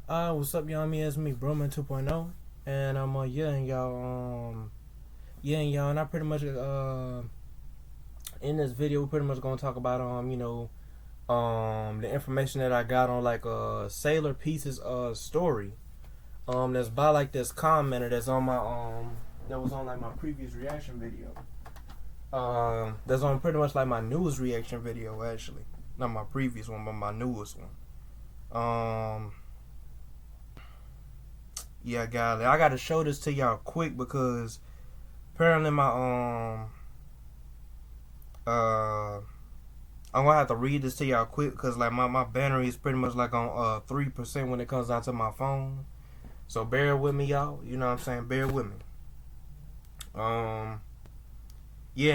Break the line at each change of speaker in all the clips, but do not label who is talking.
What's up, y'all? It's me, Broman 2.0, and I'm yelling y'all, and I pretty much in this video we're pretty much gonna talk about the information that I got on like Sailor Pieces story that's by like this commenter that's on my that was on like my previous reaction video that's on pretty much like my newest reaction video, actually not my previous one but my newest one. Yeah, guys, I gotta show this to y'all quick because apparently my I'm gonna have to read this to y'all quick because like my battery is pretty much like on 3% when it comes down to my phone. So bear with me, y'all. You know what I'm saying? Bear with me. Yeah,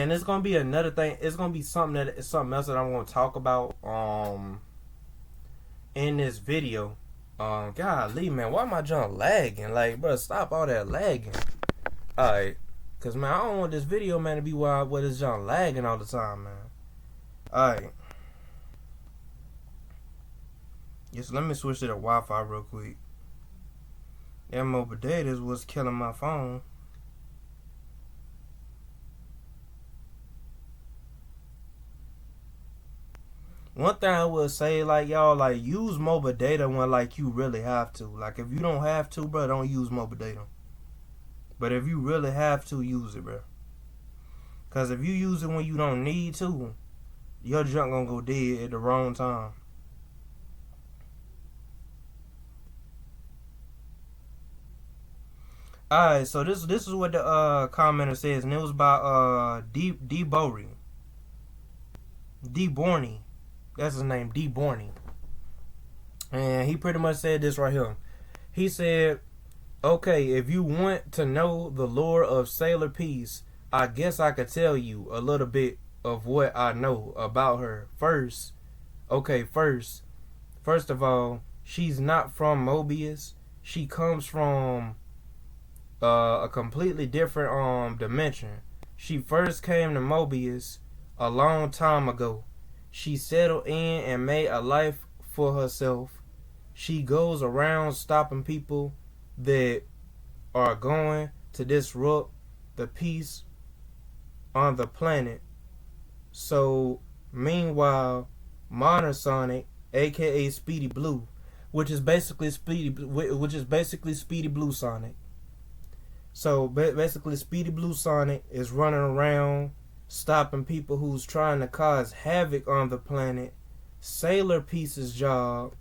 and it's gonna be another thing. It's gonna be something else that I'm gonna talk about in this video. Golly, man, why am I junk lagging? Like, bro, stop all that lagging. Alright. Cause man, I don't want this video, man, to be where this junk lagging all the time, man. Alright. Yes, let me switch to the Wi-Fi real quick. That mobile data is what's killing my phone. One thing I would say, like, y'all, like, use mobile data when, like, you really have to. Like, if you don't have to, bro, don't use mobile data. But if you really have to, use it, bro. Because if you use it when you don't need to, your junk gonna go dead at the wrong time. Alright, so this is what the commenter says, and it was by D Borney. That's his name, D Borney. And he pretty much said this right here. He said, okay, if you want to know the lore of Sailor Peace, I guess I could tell you a little bit of what I know about her. First of all, she's not from Mobius. She comes from a completely different dimension. She first came to Mobius a long time ago. She settled in and made a life for herself. She goes around stopping people that are going to disrupt the peace on the planet. So meanwhile, Modern Sonic, aka Speedy Blue, which is basically Speedy Blue Sonic. So basically, Speedy Blue Sonic is running around stopping people who's trying to cause havoc on the planet. Sailor Peace's job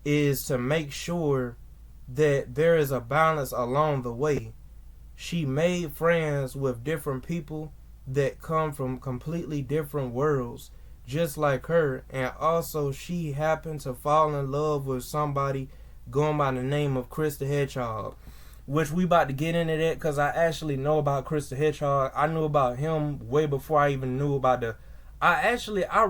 is to make sure that there is a balance along the way. She made friends with different people that come from completely different worlds, just like her, and also she happened to fall in love with somebody going by the name of Chris the Hedgehog, which we about to get into that because I actually know about Chris the Hedgehog. I knew about him way before I even knew about I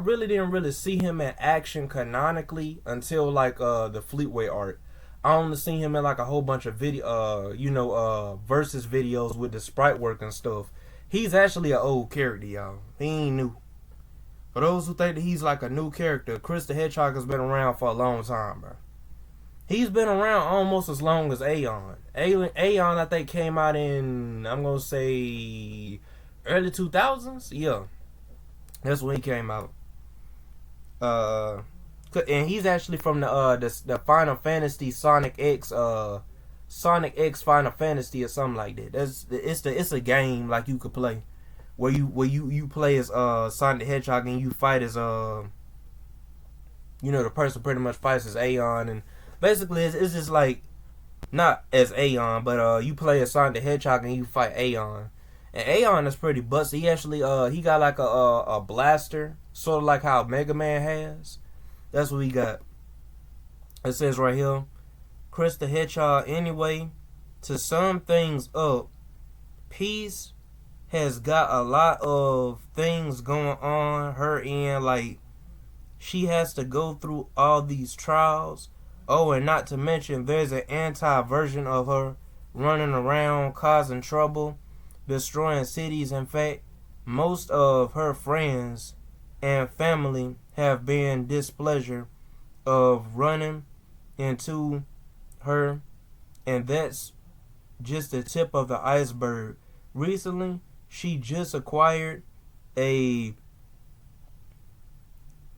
really didn't really see him in action canonically until like the Fleetway art. I only seen him in like a whole bunch of versus videos with the sprite work and stuff. He's actually an old character, y'all. He ain't new. For those who think that he's like a new character, Chris the Hedgehog has been around for a long time, bro. He's been around almost as long as Aeon. Aeon, I think, came out in, I'm going to say, early 2000s? Yeah. That's when he came out. And he's actually from the Final Fantasy Sonic X Final Fantasy or something like that. It's a game like you could play where you play as Sonic the Hedgehog and you fight as the person pretty much fights as Aeon, and basically it's just like not as Aeon, but you play as Sonic the Hedgehog and you fight Aeon. And Aeon is pretty busted. He actually he got like a blaster, sort of like how Mega Man has. That's what he got. It says right here, Chris the Hedgehog. Anyway, to sum things up, Peace has got a lot of things going on her end. Like, she has to go through all these trials. Oh, and not to mention, there's an anti-version of her running around causing trouble, destroying cities. In fact, most of her friends and family have been displeasure of running into her, and that's just the tip of the iceberg. Recently, she just acquired a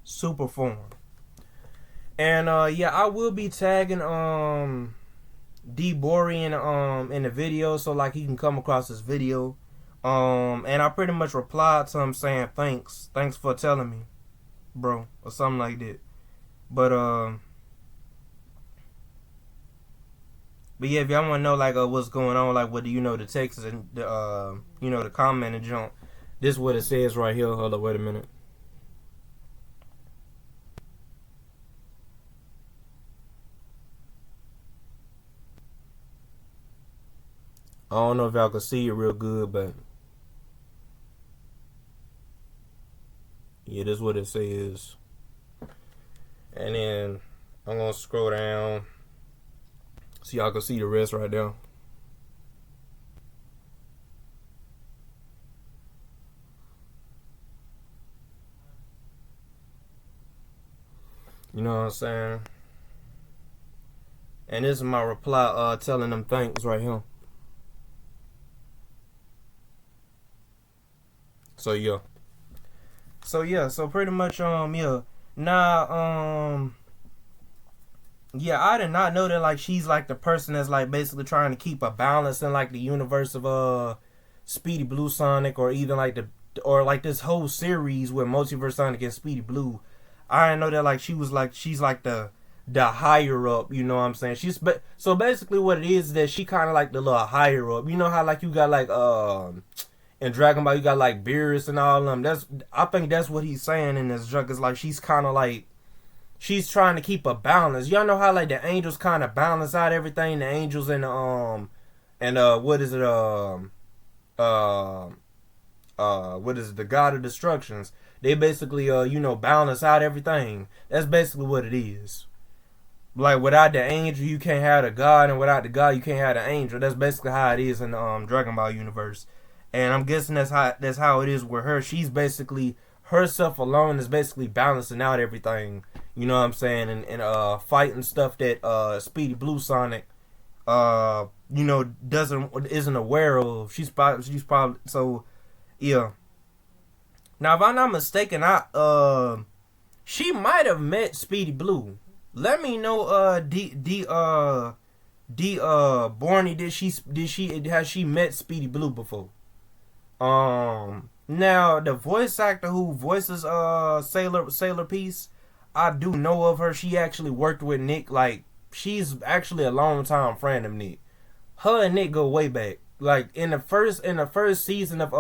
super form. And yeah, I will be tagging D Borean in the video, so like he can come across this video. And I pretty much replied to him saying thanks for telling me, bro, or something like that. But yeah, if y'all want to know like what's going on, like what do you know, the text and the the comment and jump. This is what it says right here. Hold up, wait a minute. I don't know if y'all can see it real good, but yeah, this is what it says. And then I'm gonna scroll down so y'all can see the rest right there. You know what I'm saying? And this is my reply telling them thanks right here. So yeah. So pretty much yeah. Now yeah, I did not know that like she's like the person that's like basically trying to keep a balance in like the universe of Speedy Blue Sonic, or even like like this whole series with Multiverse Sonic and Speedy Blue. I didn't know that like she's like the higher up, you know what I'm saying? So basically what it is that she kind of like the little higher up. You know how like you got like in Dragon Ball you got like Beerus and all of them. I think that's what he's saying in this junk. Is like she's kind of like she's trying to keep a balance. Y'all know how like the angels kind of balance out everything. The angels and what is it what is it, the God of Destructions. They basically balance out everything. That's basically what it is. Like without the angel you can't have the God, and without the God you can't have the angel. That's basically how it is in the Dragon Ball universe. And I'm guessing that's how it is with her. She's basically herself alone is basically balancing out everything. You know what I'm saying? And fighting stuff that Speedy Blue Sonic isn't aware of. She's probably so yeah. Now if I'm not mistaken, she might have met Speedy Blue. Let me know Borny, has she met Speedy Blue before? Now the voice actor who voices Sailor Peace, I do know of her. She actually worked with Nick. Like she's actually a long time friend of Nick. Her and Nick go way back. Like in the first season of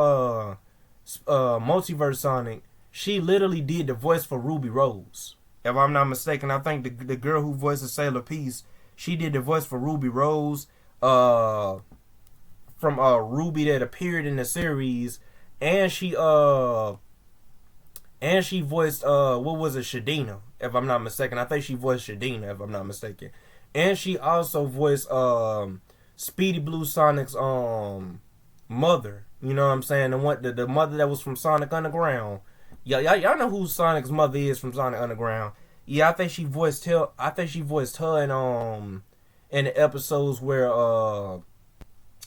Multiverse Sonic, she literally did the voice for Ruby Rose. If I'm not mistaken, I think the girl who voices Sailor Peace, she did the voice for Ruby Rose. From Ruby that appeared in the series, and she voiced what was it, Shadina, if I'm not mistaken. I think she voiced Shadina, if I'm not mistaken. And she also voiced Speedy Blue Sonic's mother. You know what I'm saying? The mother that was from Sonic Underground. Y'all know who Sonic's mother is from Sonic Underground. Yeah, I think she voiced her. In the episodes where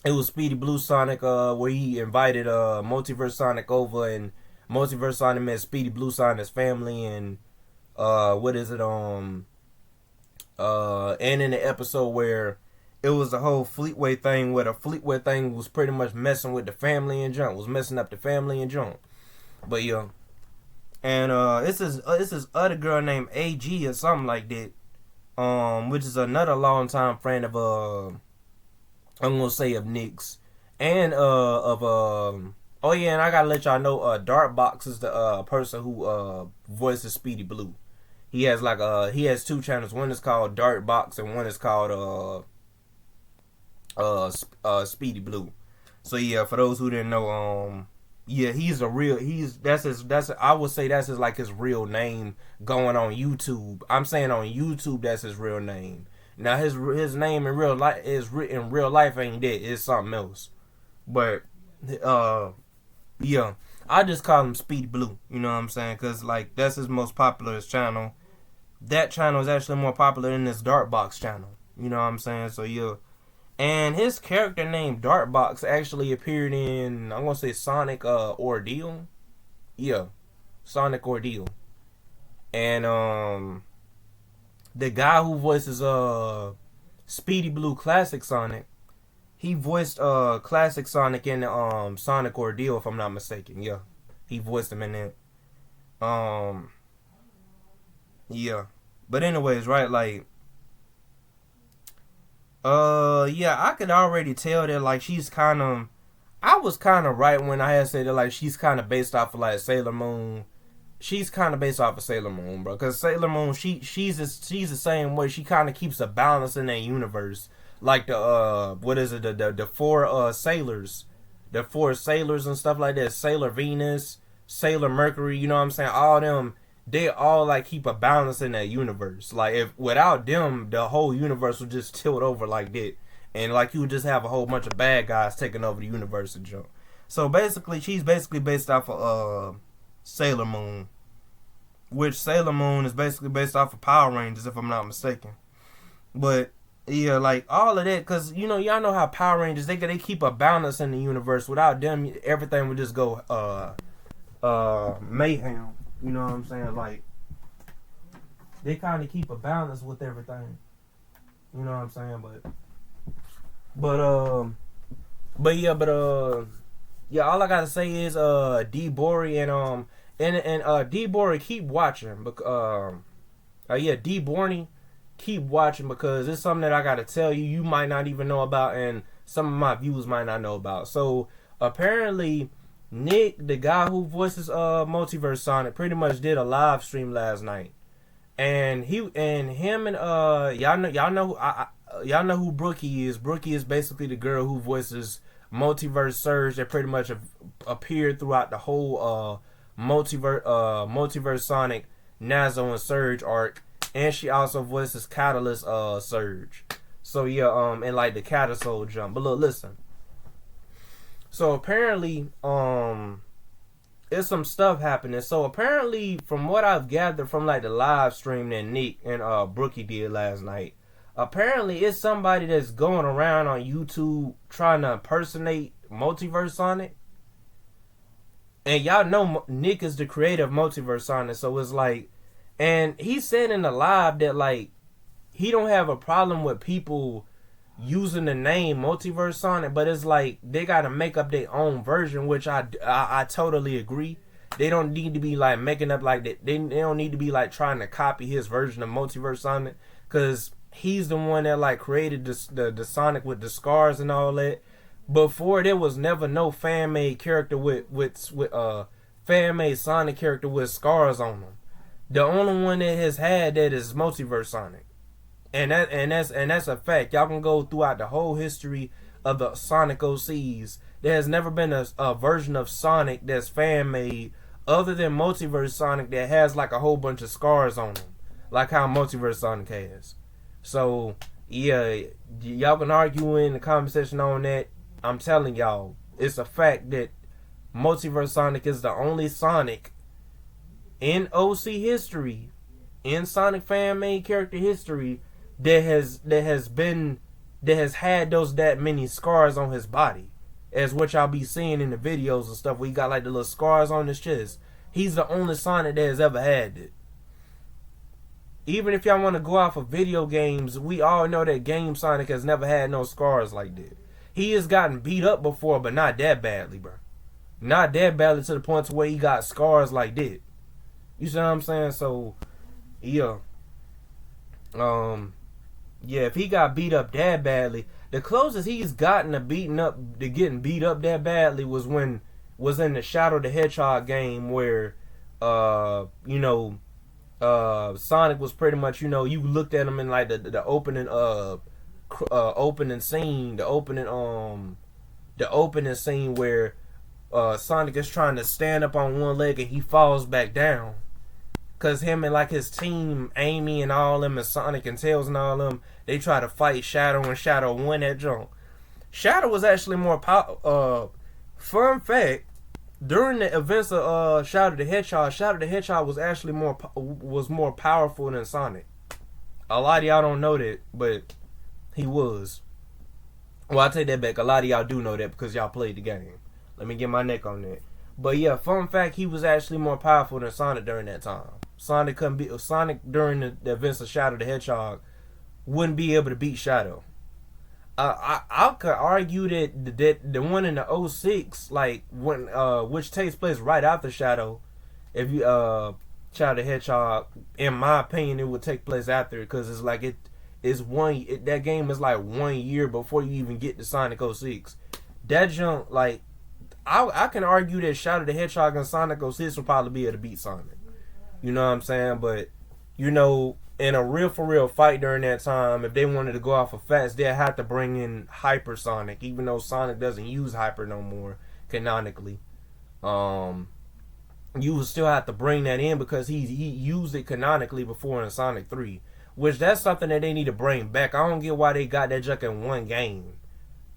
it was Speedy Blue Sonic, where he invited Multiverse Sonic over, and Multiverse Sonic met Speedy Blue Sonic's family, and and in the episode where it was the whole Fleetway thing, where the Fleetway thing was pretty much messing with the family and junk, was messing up the family and junk. But yeah, and this is other girl named AG or something like that, which is another long time friend of I'm gonna say of Nick's, and oh yeah, and I gotta let y'all know Darkbox is the person who voices Speedy Blue. He has he has two channels. One is called Darkbox and one is called Speedy Blue. So yeah, for those who didn't know, yeah, I would say that's his real name going on YouTube. I'm saying on YouTube that's his real name. Now his name in real life ain't that. It's something else. But yeah. I just call him Speedy Blue. You know what I'm saying? Cause like that's his most popular channel. That channel is actually more popular than this Dartbox channel. You know what I'm saying? So yeah. And his character named Dartbox actually appeared in, I'm gonna say, Sonic Ordeal. Yeah, Sonic Ordeal. And the guy who voices Speedy Blue Classic Sonic, he voiced Classic Sonic in Sonic Ordeal, if I'm not mistaken. Yeah, he voiced him in it. Yeah. But anyways, right, like, yeah, I could already tell that, like, she's kind of, I was kind of right when I had said that, like, she's kind of based off of, like, Sailor Moon. She's kind of based off of Sailor Moon, bro. Because Sailor Moon, she's the same way. She kind of keeps a balance in that universe. Like the, what is it, the four sailors. The four sailors and stuff like that. Sailor Venus, Sailor Mercury, you know what I'm saying? All them, they all, like, keep a balance in that universe. Like, if without them, the whole universe would just tilt over like that. And, like, you would just have a whole bunch of bad guys taking over the universe and jump. So, basically, she's basically based off of, Sailor Moon, which Sailor Moon is basically based off of Power Rangers, if I'm not mistaken. But yeah, like all of that, because you know, y'all know how Power Rangers, they keep a balance in the universe. Without them, everything would just go mayhem. You know what I'm saying? Like, they kind of keep a balance with everything. You know what I'm saying? Yeah, all I gotta say is D Bori and D Bori, keep watching. D Borny, keep watching, because it's something that I gotta tell you. You might not even know about, and some of my viewers might not know about. So apparently, Nick, the guy who voices Multiverse Sonic, pretty much did a live stream last night, and y'all know who Brookie is. Brookie is basically the girl who voices Multiverse Surge, that pretty much appeared throughout the whole Multiverse Sonic, Nazo and Surge arc, and she also voices Catalyst Surge. So yeah, and like the Catasol jump. But look, listen. So apparently, there's some stuff happening. So apparently, from what I've gathered from like the live stream that Nick and Brookie did last night, apparently it's somebody that's going around on YouTube trying to impersonate Multiverse Sonic. And y'all know Nick is the creator of Multiverse Sonic, so it's like, and he said in the live that, like, he don't have a problem with people using the name Multiverse Sonic, but it's like they gotta make up their own version, which I totally agree. They don't need to be like making up like that. They don't need to be like trying to copy his version of Multiverse Sonic, because he's the one that like created the Sonic with the scars and all that. Before, there was never no fan made character with fan made Sonic character with scars on them. The only one that has had that is Multiverse Sonic, and that's a fact. Y'all can go throughout the whole history of the Sonic OCs. There has never been a version of Sonic that's fan made other than Multiverse Sonic that has like a whole bunch of scars on them, like how Multiverse Sonic has. So yeah, y'all can argue in the comment section on that. I'm telling y'all, it's a fact that Multiverse Sonic is the only Sonic in OC history, in Sonic fan made character history, that has had that many scars on his body, as what y'all be seeing in the videos and stuff, where he got like the little scars on his chest. He's the only Sonic that has ever had it. Even if y'all want to go off of video games, we all know that Game Sonic has never had no scars like that. He has gotten beat up before, but not that badly, bro. Not that badly to the point to where he got scars like that. You see what I'm saying? So, yeah. Yeah, if he got beat up that badly, the closest he's gotten to getting beat up that badly was in the Shadow the Hedgehog game, where, Sonic was pretty much, you looked at him in like the opening scene, the opening scene where Sonic is trying to stand up on one leg and he falls back down, cause him and like his team, Amy and all them, and Sonic and Tails and all them, they try to fight Shadow, and Shadow won that jump. Shadow was actually more fun fact, during the events of Shadow the Hedgehog, Shadow the Hedgehog was actually more powerful than Sonic. A lot of y'all don't know that, but he was. Well, I take that back. A lot of y'all do know that because y'all played the game. Let me get my neck on that. But yeah, fun fact, he was actually more powerful than Sonic during that time. Sonic during the events of Shadow the Hedgehog wouldn't be able to beat Shadow. I could argue that the one in the 06, like when which takes place right after Shadow, if you Shadow the Hedgehog, in my opinion, it would take place after it because it's like that game is like 1 year before you even get to Sonic 06. That jump, like I can argue that Shadow the Hedgehog and Sonic 06 will probably be able to beat Sonic. You know what I'm saying? But you know, in a real for real fight during that time, if they wanted to go off of facts, they'd have to bring in Hypersonic, even though Sonic doesn't use Hyper no more canonically. You would still have to bring that in because he used it canonically before in Sonic 3, which that's something that they need to bring back. I don't get why they got that junk in one game.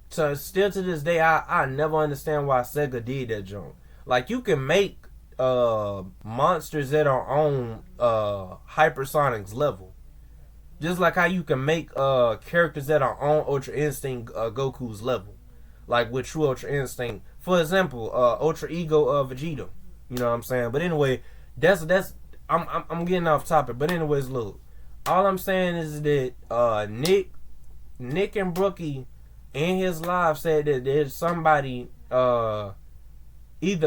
So still to this day, I never understand why Sega did that junk. Like, you can make monsters that are on Hypersonic's level, just like how you can make characters that are on Ultra Instinct Goku's level, like with True Ultra Instinct, for example, Ultra Ego Vegeta. You know what I'm saying? But anyway, that's I'm getting off topic. But anyways, look, all I'm saying is that Nick and Brookie in his live said that there's somebody either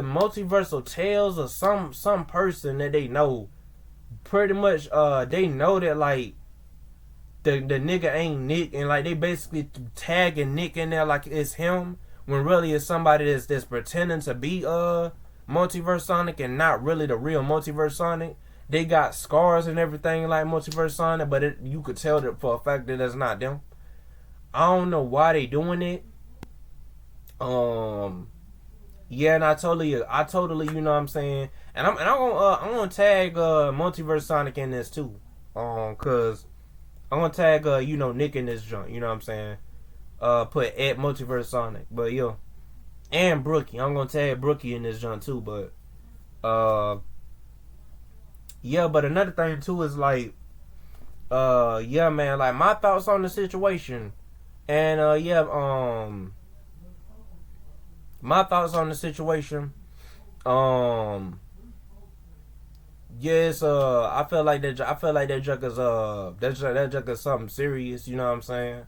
Multiversal Tales or some person that they know. Pretty much they know that like the nigga ain't Nick, and like they basically tagging Nick in there like it's him when really it's somebody that's pretending to be Multiverse Sonic and not really the real Multiverse Sonic. They got scars and everything like Multiverse Sonic, but you could tell that for a fact that that's not them. I don't know why they doing it. Yeah, and I totally, you know what I'm saying, and I'm gonna tag Multiverse Sonic in this too, cause I'm gonna tag Nick in this joint, you know what I'm saying, put at Multiverse Sonic, but yo, and Brookie, I'm gonna tag Brookie in this joint too, but yeah, but another thing too is like, yeah, man, like my thoughts on the situation, and my thoughts on the situation. Yes, I feel like that junk is that junk is something serious. You know what I'm saying?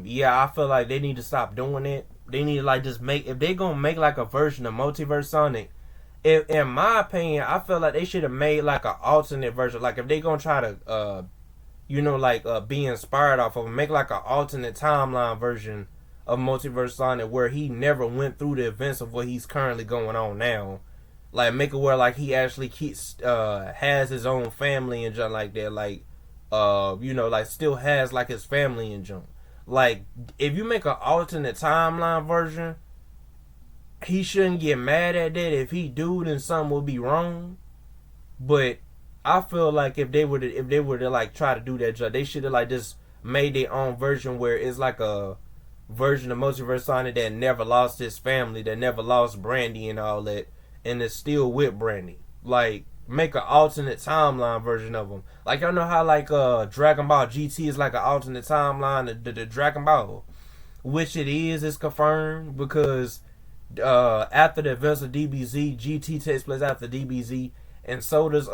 Yeah, I feel like they need to stop doing it. They need to like just make, if they gonna make like a version of Multiverse Sonic. If, in my opinion, I feel like they should have made like an alternate version. Like if they gonna try to, be inspired off of, make like an alternate timeline version of Multiverse Sonic where he never went through the events of what he's currently going on now. Like make it where like he actually has his own family and junk like that. Like like still has like his family and junk. Like if you make an alternate timeline version, he shouldn't get mad at that. If he do, then something will be wrong. But I feel like if they were to like try to do that job, they should have like just made their own version where it's like a version of Multiverse Sonic that never lost his family, that never lost Brandy and all that, and is still with Brandy. Like make an alternate timeline version of him. Like y'all know how like Dragon Ball GT is like an alternate timeline, the Dragon Ball, which it is confirmed because after the events of DBZ, GT takes place after DBZ, and so does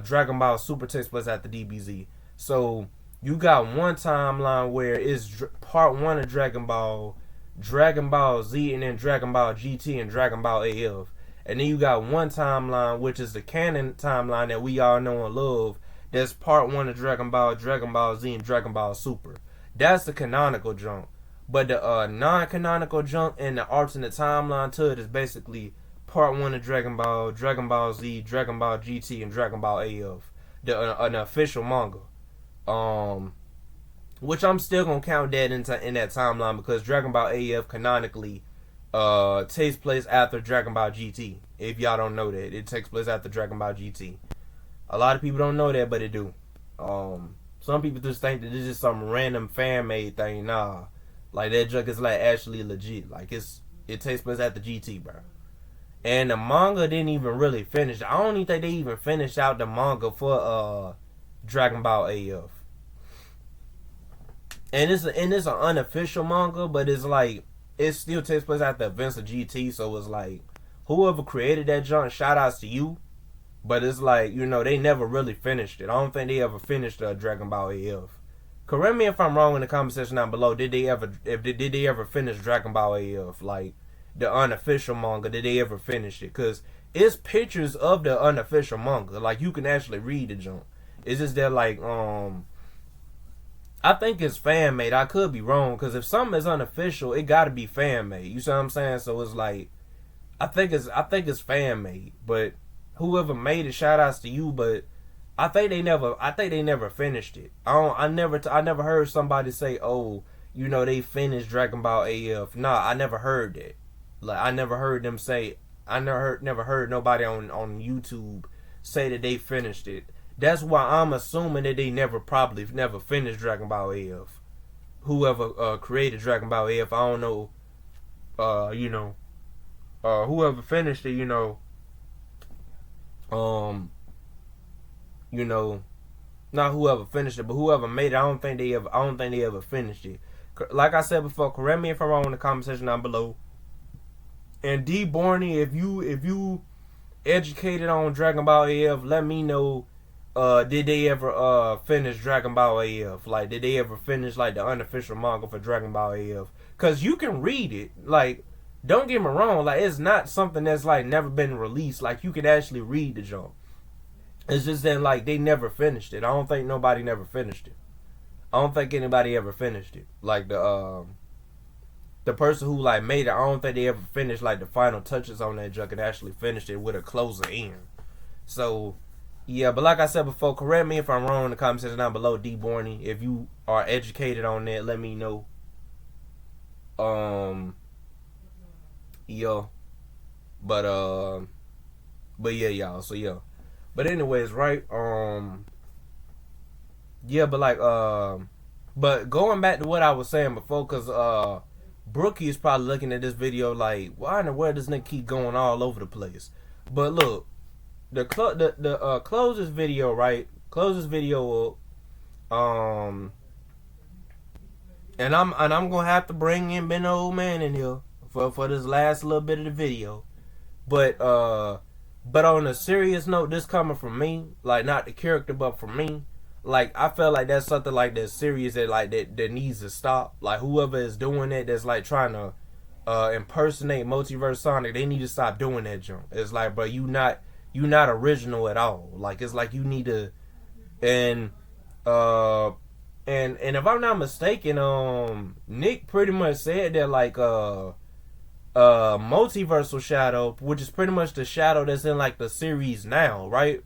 Dragon Ball Super takes place after DBZ. So you got one timeline where it's part 1 of Dragon Ball Z, and then Dragon Ball GT and Dragon Ball AF. And then you got one timeline, which is the canon timeline that we all know and love, that's part 1 of Dragon Ball Z, and Dragon Ball Super. That's the canonical jump. But the non-canonical jump and the alternate timeline to it is basically part 1 of Dragon Ball Z, Dragon Ball GT, and Dragon Ball AF. An official manga. Which I'm still gonna count that in that timeline because Dragon Ball AF canonically takes place after Dragon Ball GT. If y'all don't know that, it takes place after Dragon Ball GT. A lot of people don't know that, but it do. Some people just think that this is some random fan made thing. Nah, like that junk is like actually legit. Like it takes place after GT, bro. And the manga didn't even really finish. I don't even think they even finished out the manga for Dragon Ball AF. And it's an unofficial manga, but it's like it still takes place after the events of GT. So it's like whoever created that junk, shout outs to you. But it's like, you know, they never really finished it. I don't think they ever finished Dragon Ball AF. Correct me if I'm wrong in the comment section down below. Did they ever finish Dragon Ball AF? Like the unofficial manga, did they ever finish it? Because it's pictures of the unofficial manga. Like you can actually read the junk. It's just that like I think it's fan made. I could be wrong, because if something is unofficial, it gotta be fan made. You see what I'm saying? So it's like I think it's fan made. But whoever made it, shout outs to you. But I think they never finished it. I never heard somebody say, oh, you know, they finished Dragon Ball AF. Nah, I never heard that. Like I never heard them say. I never heard nobody on YouTube say that they finished it. That's why I'm assuming that they probably never finished Dragon Ball AF. Whoever created Dragon Ball AF, I don't know. You know, whoever finished it, you know, not whoever finished it, but whoever made it. I don't think they ever finished it. Like I said before, correct me if I'm wrong in the comment section down below. And D Borny, if you educated on Dragon Ball AF, let me know. Did they ever finish Dragon Ball AF? Like, did they ever finish like the unofficial manga for Dragon Ball AF? Cause you can read it. Like, don't get me wrong. Like, it's not something that's like never been released. Like, you can actually read the junk. It's just that like they never finished it. I don't think nobody never finished it. I don't think anybody ever finished it. Like the person who like made it, I don't think they ever finished like the final touches on that junk and actually finished it with a closer end. So yeah, but like I said before, correct me if I'm wrong in the comment section down below, D Borny. If you are educated on that, let me know. Yo. But yeah, y'all. So yeah. But anyways, right? Yeah, but like but going back to what I was saying before, cause Brookie is probably looking at this video like, why in the world does nigga keep going all over the place? But look, close this video, right? Close this video up. And I'm gonna have to bring in Ben Old Man in here for this last little bit of the video. But on a serious note, this coming from me, like not the character, but from me. Like, I feel like that's something like that serious that needs to stop. Like, whoever is doing that, that's like trying to impersonate Multiverse Sonic, they need to stop doing that junk. It's like, bro, you not original at all. Like, it's like you need to, and if I'm not mistaken, Nick pretty much said that like Multiversal Shadow, which is pretty much the shadow that's in like the series now, right?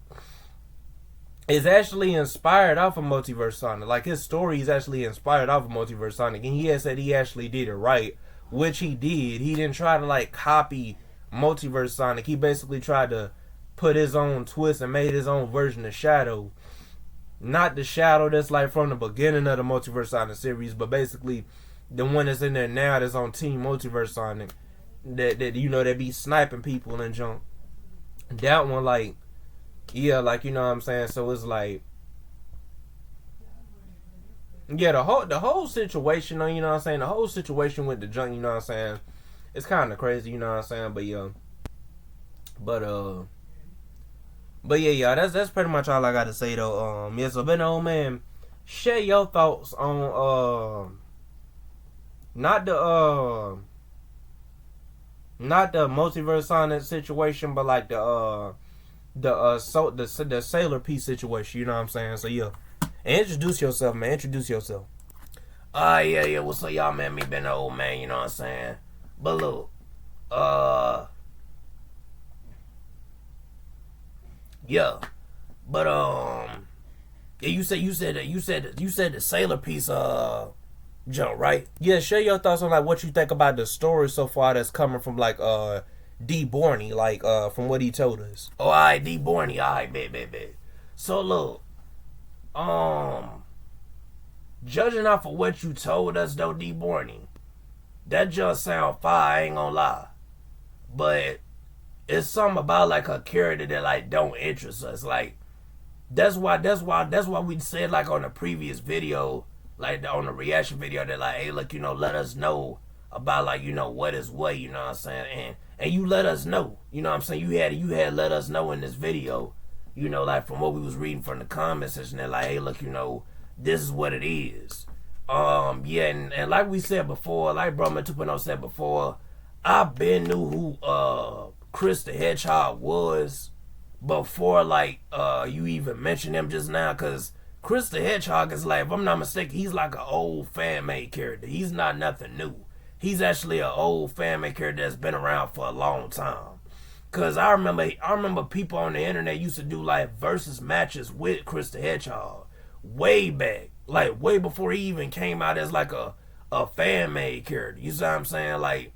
Is actually inspired off of Multiverse Sonic. Like, his story is actually inspired off of Multiverse Sonic, and he has said he actually did it right, which he did. He didn't try to like copy Multiverse Sonic. He basically tried to put his own twist and made his own version of Shadow. Not the Shadow that's like from the beginning of the Multiverse Sonic series, but basically the one that's in there now that's on Team Multiverse Sonic, that you know, that be sniping people and junk. That one, like, yeah, like, you know what I'm saying? So it's like, yeah, the whole situation, you know what I'm saying? The whole situation with the junk, you know what I'm saying? It's kind of crazy, you know what I'm saying? But yeah, but yeah, y'all, that's pretty much all I got to say though. Yeah, so Ben Old Man, share your thoughts on not the Multiverse Sonic situation, but like the Sailor P situation, you know what I'm saying? So yeah, and introduce yourself, man. Introduce yourself. Yeah. What's up, y'all, man? Me Ben Old Man, you know what I'm saying? But look, yeah, but yeah, you said the Sailor Piece jump, right? Yeah, share your thoughts on like what you think about the story so far that's coming from like D Borny, like from what he told us. Oh, alright, D Borny, alright, bet. So look, judging off of what you told us though, D Borny, that just sound fire, I ain't gonna lie. But
it's something about like her character that like don't interest us. Like that's why we said like on the previous video, like on the reaction video, that like, hey, look, let us know about like what is what, you know what I'm saying, and you let us know, you know what I'm saying. You had let us know in this video, like from what we was reading from the comment section, that like, hey, look, this is what it is. Yeah, and like we said before, like Brahma 2.0 said before, I been knew who Chris the Hedgehog was before like you even mentioned him just now, because Chris the Hedgehog is like, if I'm not mistaken, he's like an old fan made character. He's not nothing new. He's actually an old fan made character that's been around for a long time. Cause I remember people on the internet used to do like versus matches with Chris the Hedgehog way back, like way before he even came out as like a fan made character. You see what I'm saying? Like,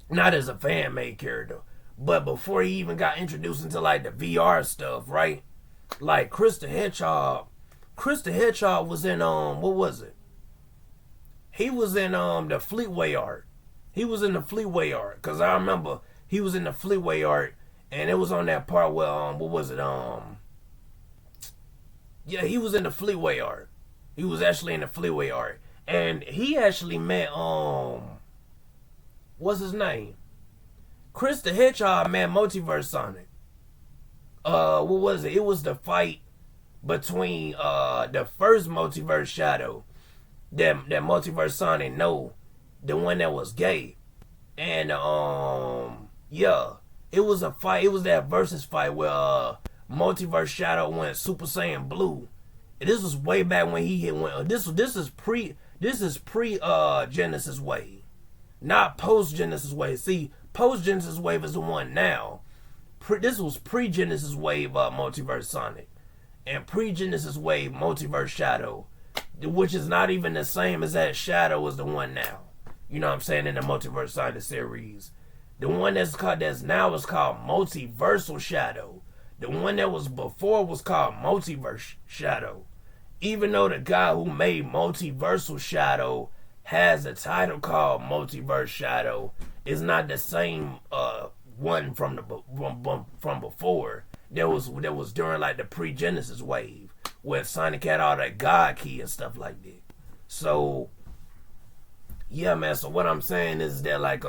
not as a fan made character, but before he even got introduced into like the VR stuff, right? Like Chris the Hedgehog was in what was it? He was in the Fleetway art. He was in the Fleetway art, cause I remember he was in the Fleetway art, and it was on that part where what was it? Yeah, he was in the Fleetway art. He was actually in the Fleetway art, and he actually met what's his name? Chris the Hedgehog met Multiverse Sonic. What was it? It was the fight between the first Multiverse Shadow, that Multiverse Sonic, no, the one that was gay, and yeah, it was a fight. It was that versus fight where Multiverse Shadow went Super Saiyan Blue. And this was way back when he hit. This is pre Genesis Wave, not post Genesis Wave. See, post Genesis Wave is the one now. This was pre Genesis Wave Multiverse Sonic, and pre Genesis Wave Multiverse Shadow, which is not even the same as that Shadow is the one now. You know what I'm saying, in the Multiverse Sonic series. The one that's now is called Multiversal Shadow. The one that was before was called Multiverse Shadow. Even though the guy who made Multiversal Shadow has a title called Multiverse Shadow, it's not the same one from before. That was during like the pre-Genesis wave, where Sonic had all that God key and stuff like that. So yeah, man. So what I'm saying is that like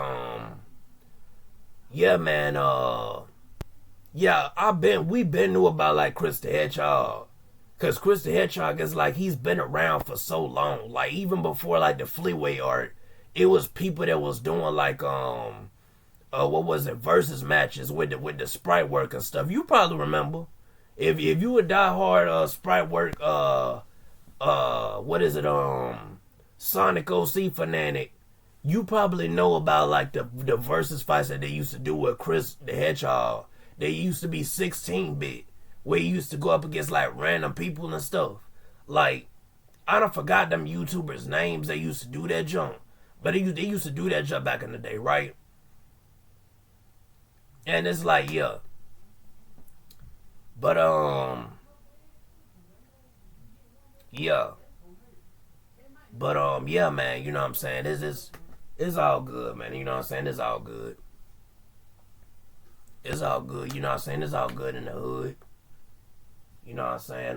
yeah, man. Yeah, we've been knew about like Chris the Hedgehog, cause Chris the Hedgehog is like, he's been around for so long. Like even before like the Fleetway art, it was people that was doing like what was it, versus matches with the sprite work and stuff. You probably remember, if you a diehard sprite work what is it, Sonic OC fanatic, you probably know about like the versus fights that they used to do with Chris the Hedgehog. They used to be 16-bit, where you used to go up against like random people and stuff. Like, I done forgot them YouTubers' names. They used to do that jump, but they used to do that jump back in the day, right? And it's like, yeah, but yeah, but yeah, man. You know what I'm saying? It's all good, man. You know what I'm saying? It's all good. It's all good. You know what I'm saying? It's all good in the hood. You know what I'm saying?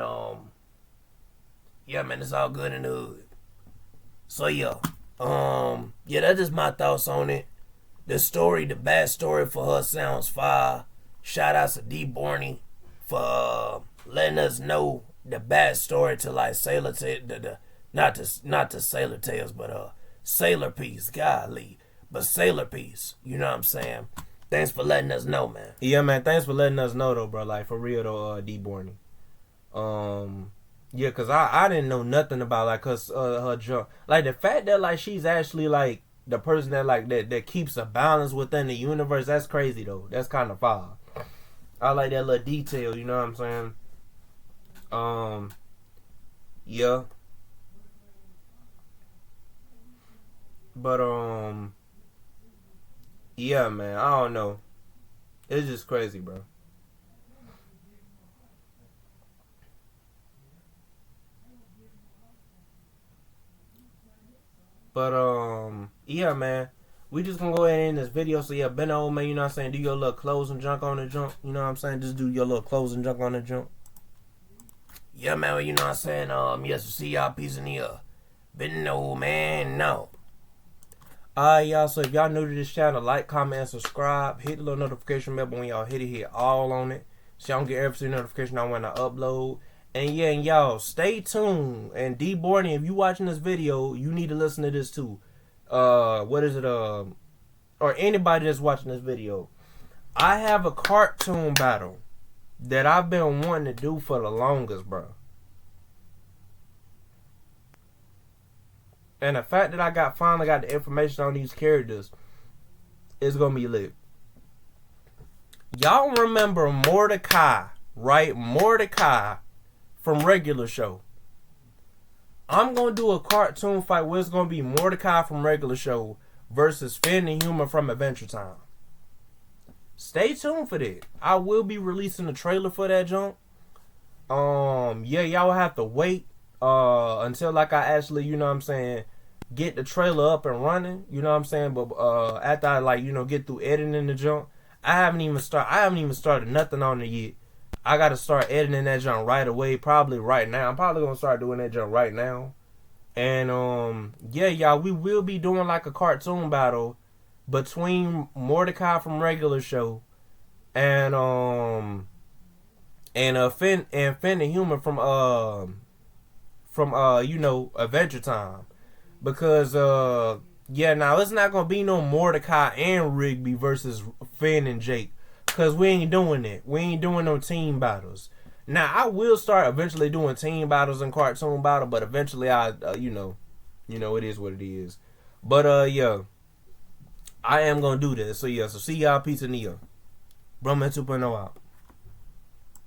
Yeah, man, it's all good in the hood. So yeah, yeah, that's just my thoughts on it. The bad story for her sounds fire. Shout outs to D Borney for letting us know the bad story to like Sailor not to Sailor Tales, but Sailor Piece, golly, but Sailor Piece. You know what I'm saying? Thanks for letting us know, man.
Yeah, man. Thanks for letting us know, though, bro. Like, for real, though, D. Borney. Yeah, because I didn't know nothing about, like, her jump. Like, the fact that, like, she's actually, like, the person that, like, that keeps a balance within the universe, that's crazy, though. That's kind of fire. I like that little detail, you know what I'm saying? Yeah. But, yeah, man, I don't know. It's just crazy, bro. But yeah, man. we just gonna go ahead and end this video. So yeah, been old man, you know what I'm saying? Do your little closing junk on the jump. You know what I'm saying? Just do your little closing junk on the jump.
Yeah, man, you know what I'm saying? Yes, we'll see y'all. Peace in the ear. Been old man, no.
Alright, y'all. So if y'all new to this channel, like, comment, and subscribe. Hit the little notification bell when y'all hit it. Hit all on it, so y'all don't get every single notification on when I upload. And yeah, and y'all stay tuned. And D Borny, if you watching this video, you need to listen to this too. What is it? Or anybody that's watching this video, I have a cartoon battle that I've been wanting to do for the longest, bro. And the fact that I finally got the information on these characters is gonna be lit. Y'all remember Mordecai, right? Mordecai from Regular Show. I'm gonna do a cartoon fight where it's gonna be Mordecai from Regular Show versus Finn the Human from Adventure Time. Stay tuned for that. I will be releasing the trailer for that junk. Yeah, y'all will have to wait until like I actually, you know what I'm saying, get the trailer up and running, you know what I'm saying? But after I like, you know, get through editing the junk, I haven't even started nothing on it yet. I gotta start editing that junk right away, probably right now. I'm probably gonna start doing that junk right now. And yeah, y'all, we will be doing like a cartoon battle between Mordecai from Regular Show and Finn the Human from you know, Adventure Time. Because yeah, now it's not gonna be no Mordecai and Rigby versus Finn and Jake, cause we ain't doing it. We ain't doing no team battles. Now I will start eventually doing team battles and cartoon battle, but eventually I you know it is what it is. But yeah, I am gonna do this. So yeah, so see y'all. Peace in the ear. Bro Man 2.0 out.